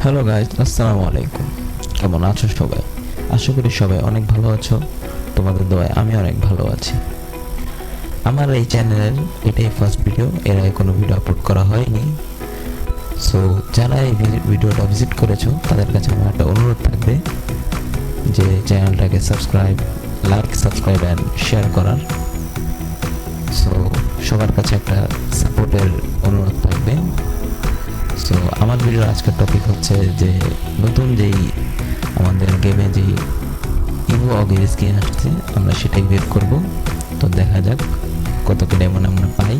Hello guys, আসসালামু আলাইকুম। কেমন আছো সবাই? আশা করি সবাই অনেক ভালো আছো। তোমাদের দোয়ায় আমি অনেক ভালো আছি। আমার এই চ্যানেলের এটাই ফার্স্ট ভিডিও, এর আগে কোনো ভিডিও আপলোড করা হয়নি। সো যারা এই ভিডিওটা ভিজিট করেছো তাদের কাছে আমার একটা অনুরোধ থাকবে যে চ্যানেলটাকে সাবস্ক্রাইব অ্যান্ড শেয়ার করার। সো সবার কাছে একটা সাপোর্টের অনুরোধ থাকবে। সো আমার ভিডিওর আজকের টপিক হচ্ছে যে নতুন যেই আমাদের গেমে যেই ইভো অগের স্কিন আসছে আমরা সেটাই বের করব। তো দেখা যাক কত কি ডায়মন্ড আমরা পাই।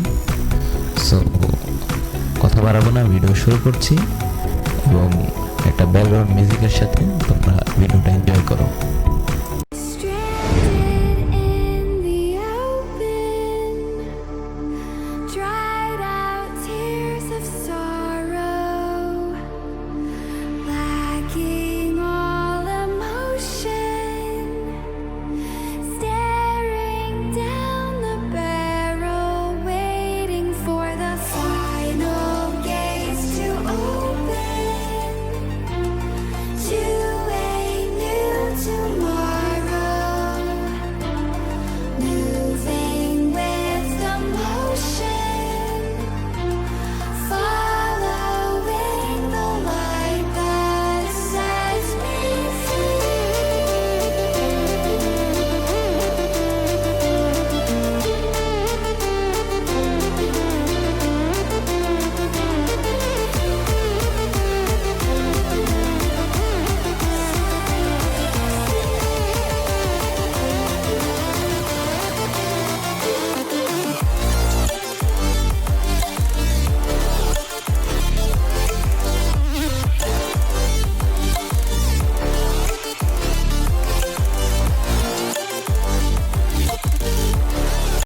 সো কথা বাড়াবো না, ভিডিও শুরু করছি এবং একটা ব্যাকগ্রাউন্ড মিউজিকের সাথে তোমরা ভিডিওটা এনজয় করো।